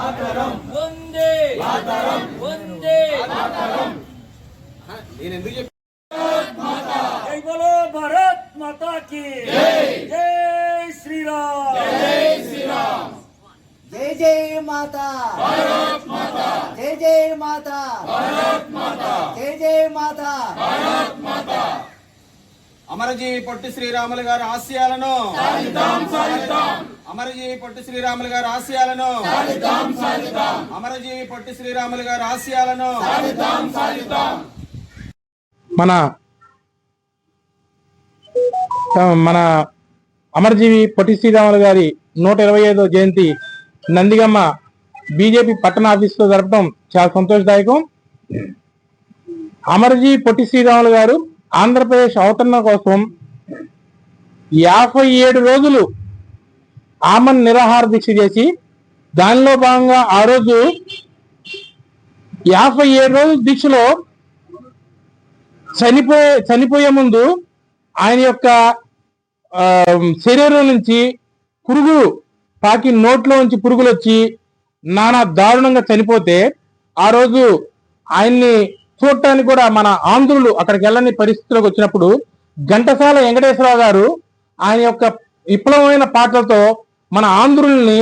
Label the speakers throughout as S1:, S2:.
S1: వందే వందే జై బోలో భారత్ మాతా की జై శ్రీరామ్
S2: జై జై మాతా
S3: భారత్ మాతా
S2: జై జై మాతా
S3: భారత్ మాతా
S2: జై జై మాతా
S3: భారత్ మాతా
S4: అమరజీ పొట్టి శ్రీరాములు గారి ఆశయాలను
S3: సాధిద్దాం సాధిద్దాం
S4: అమరజీ పొట్టి శ్రీరాములు గారి ఆశయాలను
S3: సాధిద్దాం సాధిద్దాం
S4: అమరజీ పొట్టి శ్రీరాములు గారి ఆశయాలను
S3: సాధిద్దాం సాధిద్దాం
S5: మన అమరజీవి పొట్టి శ్రీరాములు గారి 125వ జయంతి నందిగమ్మ బీజేపీ పట్టణ ఆఫీసులో జరపడం చాలా సంతోషదాయకం. అమరజీవి పొట్టి శ్రీరాములు గారు ఆంధ్రప్రదేశ్ అవతరణ కోసం 57 రోజులు ఆమరణ నిరాహార దీక్ష చేసి దానిలో భాగంగా ఆ రోజు 57 రోజుల దీక్షలో చనిపోయే ముందు ఆయన యొక్క శరీరం నుంచి పురుగులు పాకి నోట్లో నుంచి పురుగులు వచ్చి నానా దారుణంగా చనిపోతే ఆ రోజు ఆయన్ని చూడటానికి కూడా మన ఆంధ్రులు అక్కడికి వెళ్ళని పరిస్థితిలోకి వచ్చినప్పుడు ఘంటసాల వెంకటేశ్వరరావు గారు ఆయన యొక్క విప్లవమైన పాటలతో మన ఆంధ్రుల్ని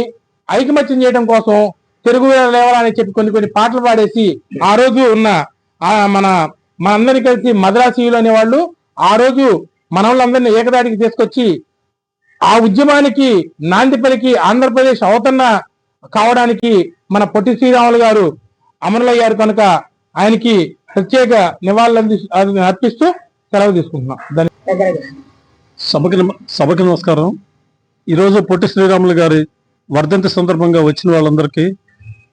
S5: ఐకమత్యం చేయడం కోసం తెలుగు లేవాలని చెప్పి కొన్ని పాటలు పాడేసి ఆ రోజు ఉన్న మనందరినీ కలిసి మద్రాసీయులు అనేవాళ్ళు ఆ రోజు మన వాళ్ళందరినీ ఏకదాటికి తీసుకొచ్చి ఆ ఉద్యమానికి నాంది పలికి ఆంధ్రప్రదేశ్ అవతరణ కావడానికి మన పొట్టి శ్రీరాములు గారు అమరులయ్యారు కనుక ఆయనకి ప్రత్యేక నివాళులు అర్పిస్తూ సెలవు తీసుకుంటున్నాం.
S6: సభకి నమస్కారం. ఈరోజు పొట్టి శ్రీరాములు గారి వర్ధంతి సందర్భంగా వచ్చిన వాళ్ళందరికీ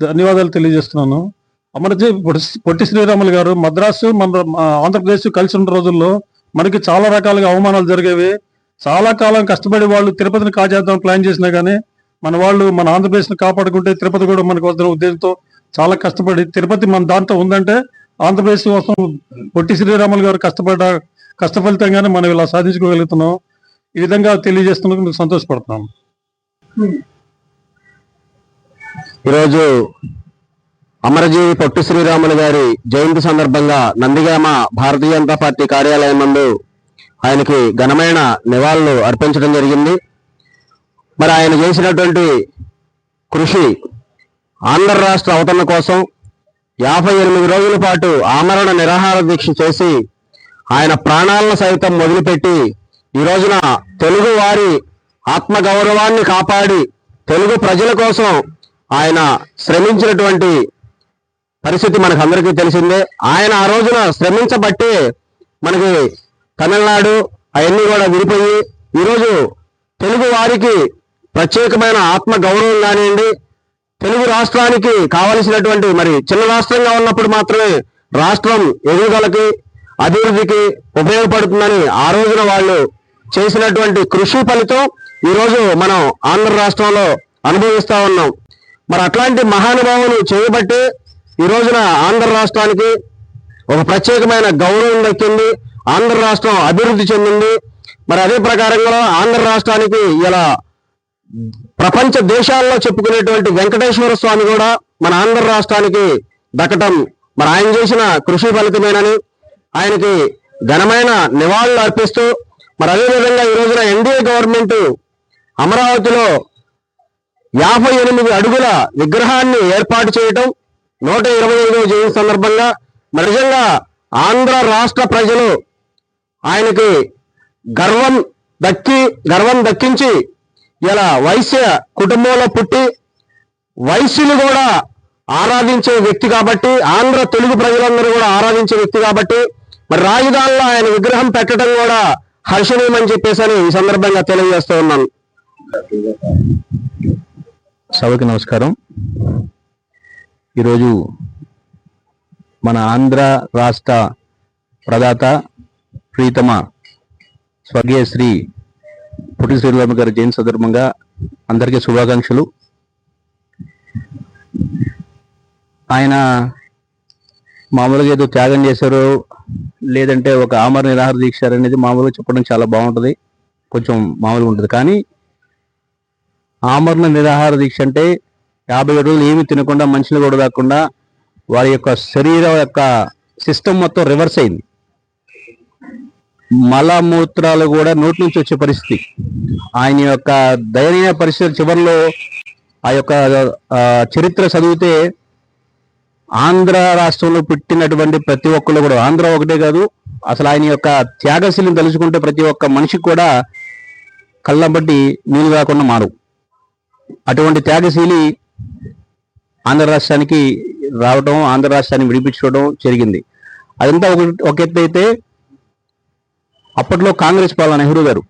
S6: ధన్యవాదాలు తెలియజేస్తున్నాను. అమరజీ పొట్టి శ్రీరాములు గారు మద్రాసు మన ఆంధ్రప్రదేశ్ కలిసి ఉన్న రోజుల్లో మనకి చాలా రకాలుగా అవమానాలు జరిగేవి. చాలా కాలం కష్టపడి వాళ్ళు తిరుపతిని కాజేద్దాం ప్లాన్ చేసినా కానీ మన వాళ్ళు మన ఆంధ్రప్రదేశ్ని కాపాడుకుంటే తిరుపతి కూడా మనకు వస్తున్న ఉద్దేశంతో చాలా కష్టపడి తిరుపతి మన దాంట్లో ఉందంటే ఆంధ్రప్రదేశ్ కోసం పొట్టి శ్రీరాములు గారు కష్టఫలితంగానే మనం ఇలా సాధించుకోగలుగుతున్నాం. ఈ విధంగా తెలియజేస్తున్నందుకు మీకు సంతోషపడుతున్నాం.
S7: ఈరోజు అమరజీవి పొట్టి శ్రీరాములు గారి జయంతి సందర్భంగా నందిగామ భారతీయ జనతా పార్టీ కార్యాలయం ముందు ఆయనకి ఘనమైన నివాళులు అర్పించడం జరిగింది. మరి ఆయన చేసినటువంటి కృషి ఆంధ్ర రాష్ట్ర అవతరణ కోసం 58 రోజుల పాటు ఆమరణ నిరాహార దీక్ష చేసి ఆయన ప్రాణాలను సైతం వదిలిపెట్టి ఈ రోజున తెలుగు వారి ఆత్మగౌరవాన్ని కాపాడి తెలుగు ప్రజల కోసం ఆయన శ్రమించినటువంటి పరిస్థితి మనకు అందరికీ తెలిసిందే. ఆయన ఆ రోజున శ్రమించబట్టే మనకి తమిళనాడు అవన్నీ కూడా విడిపోయి ఈరోజు తెలుగు వారికి ప్రత్యేకమైన ఆత్మ గౌరవం కానివ్వండి, తెలుగు రాష్ట్రానికి కావలసినటువంటి మరి చిన్న రాష్ట్రంగా ఉన్నప్పుడు మాత్రమే రాష్ట్రం ఎదుగుదలకి అభివృద్ధికి ఉపయోగపడుతుందని ఆ రోజున వాళ్ళు చేసినటువంటి కృషి ఫలితం ఈరోజు మనం ఆంధ్ర రాష్ట్రంలో అనుభవిస్తా ఉన్నాం. మరి అట్లాంటి మహానుభావులు చేయబట్టి ఈ రోజున ఆంధ్ర రాష్ట్రానికి ఒక ప్రత్యేకమైన గౌరవం దక్కింది. ఆంధ్ర రాష్ట్రం అభివృద్ధి చెందింది. మరి అదే ప్రకారంగా ఆంధ్ర రాష్ట్రానికి ఇలా ప్రపంచ దేశాల్లో చెప్పుకునేటువంటి వెంకటేశ్వర స్వామి కూడా మన ఆంధ్ర రాష్ట్రానికి దక్కటం మరి ఆయన చేసిన కృషి ఫలితమేనని ఆయనకి ఘనమైన నివాళులు అర్పిస్తూ మరి అదేవిధంగా ఈ రోజున ఎన్డీఏ గవర్నమెంట్ అమరావతిలో 58 అడుగుల విగ్రహాన్ని ఏర్పాటు చేయటం 125వ జయంతి సందర్భంగా నిజంగా ఆంధ్ర రాష్ట్ర ప్రజలు ఆయనకి గర్వం దక్కించి ఇలా వైశ్య కుటుంబంలో పుట్టి వైశ్యులు కూడా ఆరాధించే వ్యక్తి కాబట్టి ఆంధ్ర తెలుగు ప్రజలందరూ కూడా ఆరాధించే వ్యక్తి కాబట్టి మరి రాజధానిలో ఆయన విగ్రహం పెట్టడం కూడా హర్షణీయమని చెప్పేసి ఈ సందర్భంగా తెలియజేస్తూ ఉన్నాను.
S8: సభకి నమస్కారం. ఈరోజు మన ఆంధ్ర రాష్ట్ర ప్రదాత ప్రీతమ స్వర్గీయ శ్రీ పొట్టి శ్రీరాములు గారి జయంతి సందర్భంగా అందరికీ శుభాకాంక్షలు. ఆయన మామూలుగా ఏదో త్యాగం చేశారు లేదంటే ఒక ఆమరణ నిరాహార దీక్ష అనేది మామూలుగా చెప్పడం చాలా బాగుంటుంది, కొంచెం మామూలుగా ఉంటుంది. కానీ ఆమరణ నిరాహార దీక్ష అంటే 57 రోజులు ఏమి తినకుండా మనుషులు కూడా కాకుండా వారి యొక్క శరీరం యొక్క సిస్టమ్ మొత్తం రివర్స్ అయింది. మలమూత్రాలు కూడా నోటి నుంచి వచ్చే పరిస్థితి. ఆయన యొక్క దయనీయ పరిస్థితి చివరిలో ఆ యొక్క చరిత్ర చదివితే ఆంధ్ర రాష్ట్రంలో పుట్టినటువంటి ప్రతి ఒక్కళ్ళు కూడా, ఆంధ్ర ఒకటే కాదు అసలు ఆయన యొక్క త్యాగశీలిని తలుచుకుంటే ప్రతి ఒక్క మనిషికి కూడా కళ్ళం బట్టి నీళ్ళు కాకుండా మారు. అటువంటి త్యాగశీలి ఆంధ్ర రాష్ట్రానికి రావటం, ఆంధ్ర రాష్ట్రాన్ని విడిపించుకోవడం జరిగింది. అదంతా ఒక ఎత్తు అయితే, అప్పట్లో కాంగ్రెస్ పాలన నెహ్రూ గారు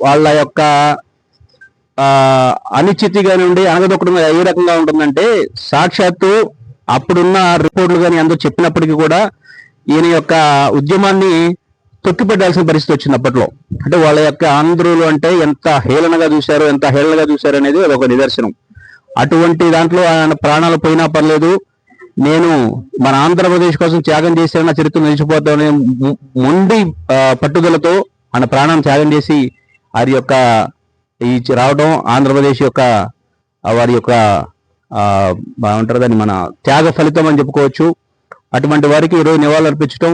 S8: వాళ్ళ యొక్క అనిశ్చితిగా నుండి అణగదొక్కడం ఏ రకంగా ఉంటుందంటే, సాక్షాత్తు అప్పుడున్న రిపోర్టులు కానీ అందరూ చెప్పినప్పటికీ కూడా ఈయన యొక్క ఉద్యమాన్ని తొక్కిపెట్టాల్సిన పరిస్థితి వచ్చింది అప్పట్లో. అంటే వాళ్ళ యొక్క ఆంధ్రులు అంటే ఎంత హేళనగా చూశారు అనేది ఒక నిదర్శనం. అటువంటి దాంట్లో ఆయన ప్రాణాలు పోయినా పర్లేదు, నేను మన ఆంధ్రప్రదేశ్ కోసం త్యాగం చేశాను, చరిత్ర నిలిచిపోతామనే మొండి పట్టుదలతో ఆయన ప్రాణాన్ని త్యాగం చేసి వారి యొక్క ఈ రావడం ఆంధ్రప్రదేశ్ యొక్క వారి యొక్క బాగుంటారు దాన్ని మన త్యాగ ఫలితం అని చెప్పుకోవచ్చు. అటువంటి వారికి ఈరోజు నివాళులు అర్పించడం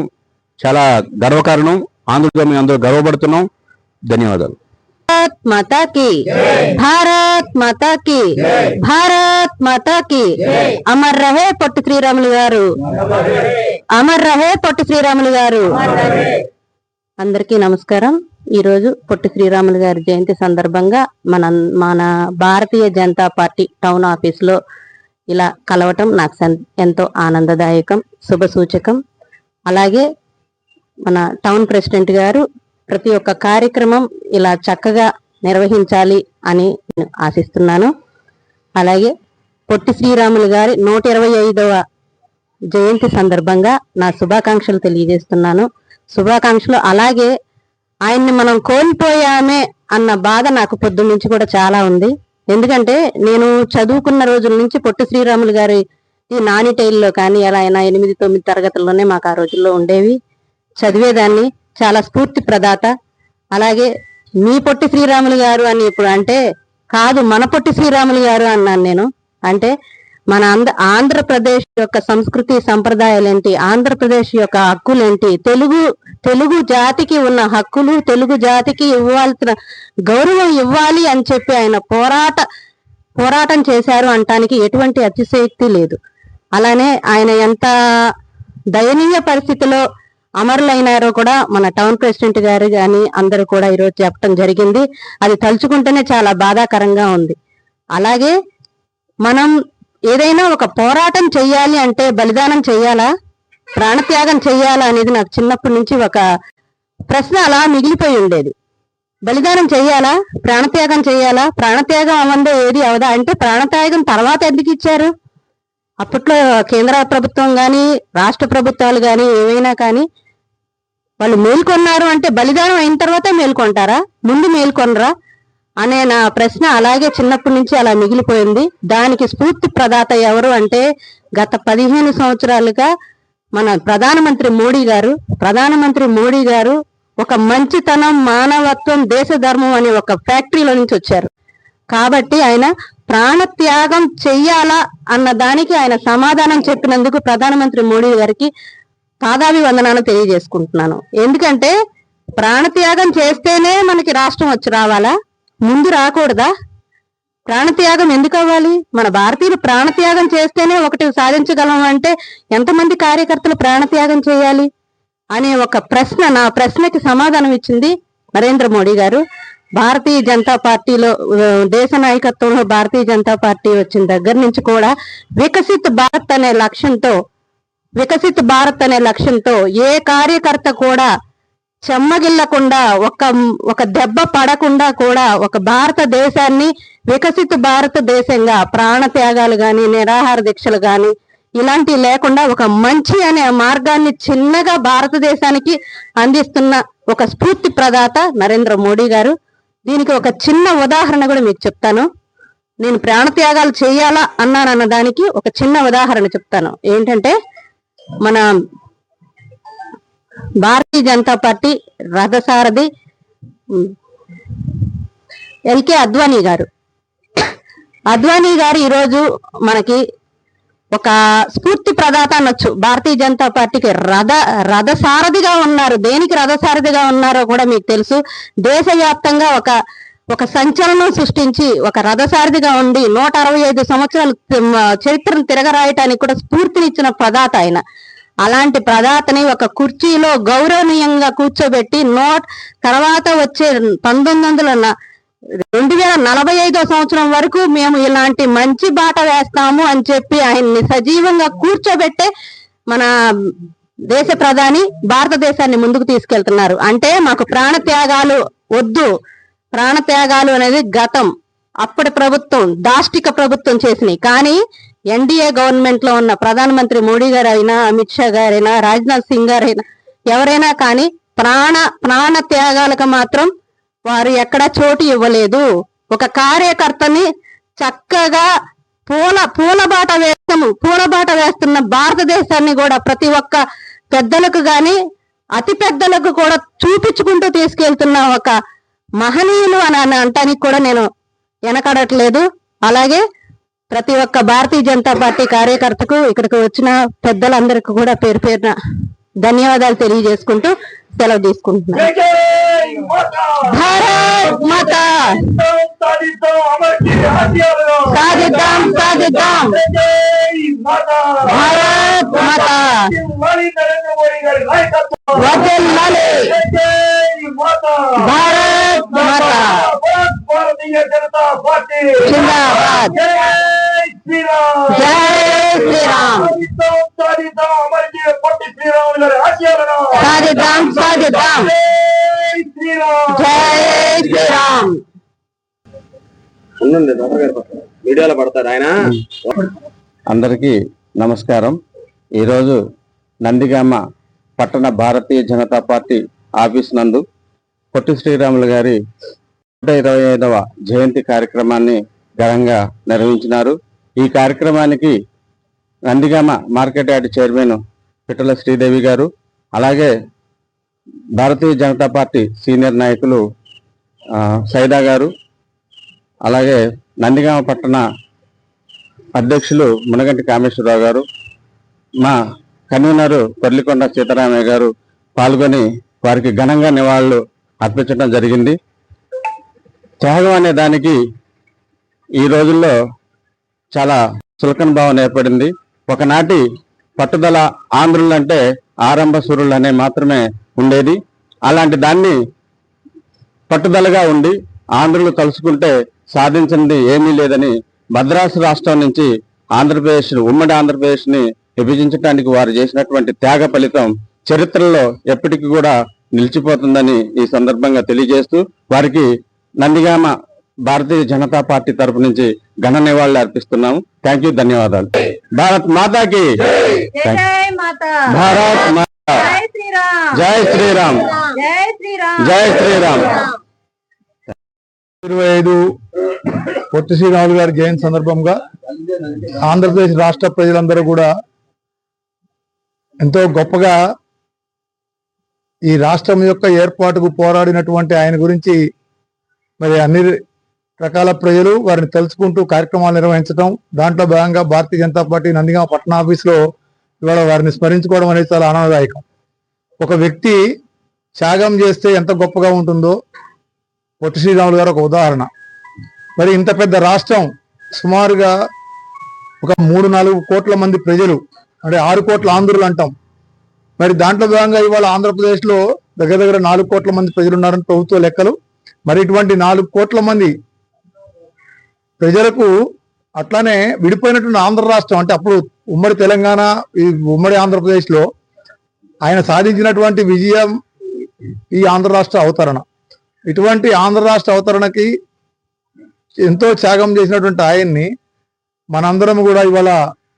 S8: చాలా గర్వకారణం. ఆంధ్రులుగా మేము అందరూ గర్వపడుతున్నాం. ధన్యవాదాలు.
S9: भारत माता की, भारत माता की, भारत माता की. अमर रहे పొట్టి శ్రీరాములు గారు, అమర్ రహే పొట్టి శ్రీరాములు గారు. అందరికీ నమస్కారం. ఈ రోజు పొట్టి శ్రీరాములు గారి జయంతి సందర్భంగా మన Bharatiya Janata party town office లో ఇలా కలవటం నాకు ఎంతో ఆనందదాయకం, శుభ సూచకం. అలాగే మన టౌన్ ప్రెసిడెంట్ గారు ప్రతి ఒక్క కార్యక్రమం ఇలా చక్కగా నిర్వహించాలి అని నేను ఆశిస్తున్నాను. అలాగే పొట్టి శ్రీరాములు గారి 125వ జయంతి సందర్భంగా నా శుభాకాంక్షలు తెలియజేస్తున్నాను. శుభాకాంక్షలు. అలాగే ఆయన్ని మనం కోల్పోయామే అన్న బాధ నాకు పొద్దున్న నుంచి కూడా చాలా ఉంది. ఎందుకంటే నేను చదువుకున్న రోజుల నుంచి పొట్టి శ్రీరాములు గారి నానిటైల్లో కానీ అలా ఆయన 8-9 తరగతుల్లోనే మాకు ఆ రోజుల్లో ఉండేవి, చదివేదాన్ని. చాలా స్ఫూర్తి ప్రదాత. అలాగే మీ పొట్టి శ్రీరాములు గారు అని ఇప్పుడు అంటే కాదు, మన పొట్టి శ్రీరాములు గారు అన్నాను నేను. అంటే మన ఆంధ్రప్రదేశ్ యొక్క సంస్కృతి సంప్రదాయాలేంటి, ఆంధ్రప్రదేశ్ యొక్క హక్కులేంటి, తెలుగు జాతికి ఉన్న హక్కులు, తెలుగు జాతికి ఇవ్వాల్సిన గౌరవం ఇవ్వాలి అని చెప్పి ఆయన పోరాటం చేశారు అనటానికి ఎటువంటి అతిశయోక్తి లేదు. అలానే ఆయన ఎంత దయనీయ పరిస్థితిలో అమరులైనారో కూడా మన టౌన్ ప్రెసిడెంట్ గారు కానీ అందరూ కూడా ఈరోజు చెప్పడం జరిగింది. అది తలుచుకుంటేనే చాలా బాధాకరంగా ఉంది. అలాగే మనం ఏదైనా ఒక పోరాటం చెయ్యాలి అంటే బలిదానం చెయ్యాలా, ప్రాణత్యాగం చెయ్యాలా అనేది నాకు చిన్నప్పటి నుంచి ఒక ప్రశ్న అలా మిగిలిపోయి ఉండేది. బలిదానం చెయ్యాలా, ప్రాణత్యాగం చెయ్యాలా, ప్రాణత్యాగం అవ్వందే ఏది అవదా అంటే ప్రాణత్యాగం తర్వాత ఎందుకు ఇచ్చారు? అప్పట్లో కేంద్ర ప్రభుత్వం కానీ రాష్ట్ర ప్రభుత్వాలు కానీ ఏవైనా కానీ వాళ్ళు మేల్కొన్నారు అంటే బలిదానం అయిన తర్వాత మేల్కొంటారా, ముందు మేల్కొనరా అనే నా ప్రశ్న అలాగే చిన్నప్పటి నుంచి అలా మిగిలిపోయింది. దానికి స్ఫూర్తి ప్రదాత ఎవరు అంటే గత 15 సంవత్సరాలుగా మన ప్రధానమంత్రి మోడీ గారు ఒక మంచితనం, మానవత్వం, దేశ ధర్మం అనే ఒక ఫ్యాక్టరీలో నుంచి వచ్చారు. కాబట్టి ఆయన ప్రాణత్యాగం చెయ్యాలా అన్న దానికి ఆయన సమాధానం చెప్పినందుకు ప్రధానమంత్రి మోడీ గారికి పాదాభివందనాలు తెలియజేసుకుంటున్నాను. ఎందుకంటే ప్రాణత్యాగం చేస్తేనే మనకి రాష్ట్రం వచ్చి రావాలా, ముందు రాకూడదా? ప్రాణత్యాగం ఎందుకు అవ్వాలి? మన భారతీయులు ప్రాణత్యాగం చేస్తేనే ఒకటి సాధించగలం అంటే ఎంతమంది కార్యకర్తలు ప్రాణత్యాగం చేయాలి అనే ఒక ప్రశ్న, నా ప్రశ్నకి సమాధానం ఇచ్చింది నరేంద్ర మోడీ గారు. భారతీయ జనతా పార్టీలో దేశ నాయకత్వంలో భారతీయ జనతా పార్టీ వచ్చిన దగ్గర నుంచి కూడా వికసిత్ భారత్ అనే లక్ష్యంతో ఏ కార్యకర్త కూడా చెమ్మగిల్లకుండా, ఒక దెబ్బ పడకుండా కూడా ఒక భారతదేశాన్ని వికసిత భారతదేశంగా ప్రాణత్యాగాలు గాని, నిరాహార దీక్షలు గాని ఇలాంటివి లేకుండా ఒక మంచి అనే మార్గాన్ని చిన్నగా భారతదేశానికి అందిస్తున్న ఒక స్ఫూర్తి ప్రదాత నరేంద్ర మోడీ గారు. దీనికి ఒక చిన్న ఉదాహరణ కూడా మీకు చెప్తాను. నేను ప్రాణత్యాగాలు చేయాలా అన్నానన్న దానికి ఒక చిన్న ఉదాహరణ చెప్తాను. ఏంటంటే మన భారతీయ జనతా పార్టీ రథసారథి ఎల్కే అద్వానీ గారు అద్వానీ గారు ఈరోజు మనకి ఒక స్ఫూర్తి ప్రదాత అనొచ్చు. భారతీయ జనతా పార్టీకి రథసారథిగా ఉన్నారు. దేనికి రథసారథిగా ఉన్నారో కూడా మీకు తెలుసు. దేశవ్యాప్తంగా ఒక సంచలనం సృష్టించి ఒక రథసారథిగా ఉండి 165 సంవత్సరాలు చరిత్రను తిరగరాయటానికి కూడా స్ఫూర్తినిచ్చిన ప్రదాత ఆయన. అలాంటి ప్రదాతని ఒక కుర్చీలో గౌరవనీయంగా కూర్చోబెట్టి తర్వాత వచ్చే 2045 సంవత్సరం వరకు మేము ఇలాంటి మంచి బాట వేస్తాము అని చెప్పి ఆయన్ని సజీవంగా కూర్చోబెట్టే మన దేశ ప్రధాని భారతదేశాన్ని ముందుకు తీసుకెళ్తున్నారు. అంటే మాకు ప్రాణ త్యాగాలు వద్దు. ప్రాణ త్యాగాలు అనేది గతం. అప్పటి ప్రభుత్వం దాష్టిక ప్రభుత్వం చేసినాయి. కానీ ఎన్డీఏ గవర్నమెంట్ లో ఉన్న ప్రధానమంత్రి మోడీ గారు అయినా, అమిత్ షా గారైనా, రాజ్నాథ్ సింగ్ గారైనా, ఎవరైనా కానీ ప్రాణ త్యాగాలకు మాత్రం వారు ఎక్కడా చోటు ఇవ్వలేదు. ఒక కార్యకర్తని చక్కగా పూలబాట వేస్తున్న భారతదేశాన్ని కూడా ప్రతి ఒక్క పెద్దలకు గాని అతి పెద్దలకు కూడా చూపించుకుంటూ తీసుకెళ్తున్న ఒక మహనీయులు అని అంటానికి కూడా నేను వెనకడట్లేదు. అలాగే ప్రతి ఒక్క భారతీయ జనతా పార్టీ కార్యకర్తకు ఇక్కడికి వచ్చిన పెద్దలందరికీ కూడా పేరు పేరున ధన్యవాదాలు తెలియజేసుకుంటూ సెలవు తీసుకుంటున్నాను. భారత్ మాతా సాధిద్దాం సాధిద్దాం. భారత్ మాతా వర్ధిల్లాలి. భారత్ మాతా జిందాబాద్. జై శ్రీరామ్. సాధిద్దాం సాధిద్దాం. జై శ్రీరామ్.
S7: వీడియోలో పడతారు ఆయన. అందరికీ నమస్కారం. ఈరోజు నందిగామ పట్టణ భారతీయ జనతా పార్టీ ఆఫీస్ నందు పొట్టి శ్రీరాములు గారి 125వ జయంతి కార్యక్రమాన్ని ఘనంగా నిర్వహించినారు. ఈ కార్యక్రమానికి నందిగామ మార్కెట్ యార్డ్ చైర్మన్ పిట్టల శ్రీదేవి గారు, అలాగే భారతీయ జనతా పార్టీ సీనియర్ నాయకులు సైదా గారు, అలాగే నందిగామ పట్టణ అధ్యక్షులు మునగంటి కామేశ్వరరావు గారు, మా కన్వీనరు కొర్లికొండ సీతారామయ్య గారు పాల్గొని వారికి ఘనంగా నివాళులు అర్పించడం జరిగింది. త్యాగం అనే దానికి ఈ రోజుల్లో చాలా చులకన భావన ఏర్పడింది. ఒకనాటి పట్టుదల ఆంధ్రులంటే ఆరంభ సూరులు అనే మాత్రమే ఉండేది. అలాంటి దాన్ని పట్టుదలగా ఉండి ఆంధ్రులు తలుచుకుంటే సాధించింది ఏమీ లేదని మద్రాసు రాష్ట్రం నుంచి ఉమ్మడి ఆంధ్రప్రదేశ్ ని విభజించడానికి వారు చేసినటువంటి త్యాగ ఫలితం చరిత్రలో ఎప్పటికీ కూడా నిలిచిపోతుందని ఈ సందర్భంగా తెలియజేస్తూ వారికి నందిగామ భారతీయ జనతా పార్టీ తరపు నుంచి ఘన నివాళులు అర్పిస్తున్నాము. థ్యాంక్ యూ, ధన్యవాదాలు. భారత్ మాతాకి భారత్ మాతా. జై శ్రీరామ్. జై శ్రీరామ్.
S6: 25 పొట్టి శ్రీరాములు గారి జయంతి సందర్భంగా ఆంధ్రప్రదేశ్ రాష్ట్ర ప్రజలందరూ కూడా ఎంతో గొప్పగా ఈ రాష్ట్రం యొక్క ఏర్పాటుకు పోరాడినటువంటి ఆయన గురించి మరి అన్ని రకాల ప్రజలు వారిని తెలుసుకుంటూ కార్యక్రమాలు నిర్వహించడం, దాంట్లో భాగంగా భారతీయ జనతా పార్టీ నందిగామ పట్టణ ఆఫీసులో ఇవాళ వారిని స్మరించుకోవడం అనేది చాలా ఆనందదాయకం. ఒక వ్యక్తి త్యాగం చేస్తే ఎంత గొప్పగా ఉంటుందో పొట్టి శ్రీరాములు గారు ఒక ఉదాహరణ. మరి ఇంత పెద్ద రాష్ట్రం, సుమారుగా ఒక 3-4 కోట్ల మంది ప్రజలు, అంటే 6 కోట్ల ఆంధ్రులు అంటాం. మరి దాంట్లో భాగంగా ఇవాళ ఆంధ్రప్రదేశ్లో దగ్గర 4 కోట్ల మంది ప్రజలు ఉన్నారని ప్రభుత్వ లెక్కలు. మరి ఇటువంటి 4 కోట్ల మంది ప్రజలకు అట్లానే విడిపోయినటువంటి ఆంధ్ర రాష్ట్రం, అంటే అప్పుడు ఉమ్మడి తెలంగాణ, ఈ ఉమ్మడి ఆంధ్రప్రదేశ్లో ఆయన సాధించినటువంటి విజయం ఈ ఆంధ్ర రాష్ట్ర అవతరణ. ఇటువంటి ఆంధ్ర రాష్ట్ర అవతరణకి ఎంతో త్యాగం చేసినటువంటి ఆయన్ని మనందరం కూడా ఇవాళ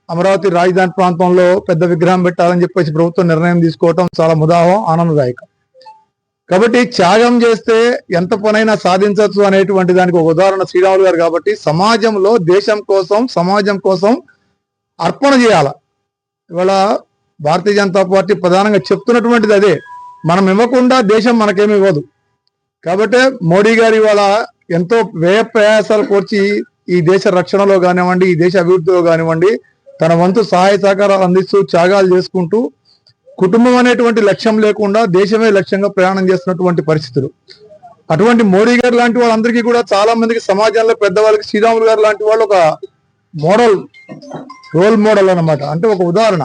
S6: అమరావతి రాజధాని ప్రాంతంలో పెద్ద విగ్రహం పెట్టాలని చెప్పేసి ప్రభుత్వం నిర్ణయం తీసుకోవటం చాలా ముదాహం, ఆనందదాయకం. కాబట్టి త్యాగం చేస్తే ఎంత పనైనా సాధించవచ్చు అనేటువంటి దానికి ఒక ఉదాహరణ శ్రీరాములు గారు. కాబట్టి సమాజంలో దేశం కోసం, సమాజం కోసం అర్పణ చేయాల. ఇవాళ భారతీయ జనతా పార్టీ ప్రధానంగా చెప్తున్నటువంటిది అదే. మనం ఇవ్వకుండా దేశం మనకేమి ఇవ్వదు. కాబట్టి మోడీ గారు ఇవాళ ఎంతో వ్యయ ప్రయాసాలు కోర్చి
S10: ఈ దేశ రక్షణలో కానివ్వండి, ఈ దేశ అభివృద్ధిలో కానివ్వండి తన వంతు సహాయ సహకారాలు అందిస్తూ త్యాగాలు చేసుకుంటూ కుటుంబం అనేటువంటి లక్ష్యం లేకుండా దేశమే లక్ష్యంగా ప్రయాణం చేస్తున్నటువంటి పరిస్థితులు. అటువంటి మోడీ గారు లాంటి వాళ్ళందరికీ కూడా చాలా మందికి సమాజంలో పెద్దవాళ్ళకి శ్రీరాములు గారు లాంటి వాళ్ళు ఒక రోల్ మోడల్ అన్నమాట, అంటే ఒక ఉదాహరణ.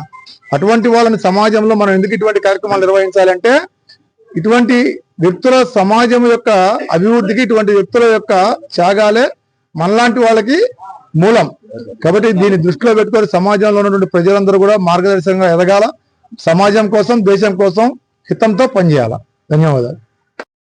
S10: అటువంటి వాళ్ళని సమాజంలో మనం ఎందుకు ఇటువంటి కార్యక్రమాలు నిర్వహించాలంటే ఇటువంటి వ్యక్తుల సమాజం యొక్క అభివృద్ధికి ఇటువంటి వ్యక్తుల యొక్క త్యాగాలే మనలాంటి వాళ్ళకి మూలం. కాబట్టి దీన్ని దృష్టిలో పెట్టుకొని సమాజంలో ఉన్నటువంటి ప్రజలందరూ కూడా మార్గదర్శకంగా ఎదగాల, సమాజం కోసం దేశం కోసం హితంతో పనిచేయాల. ధన్యవాదాలు.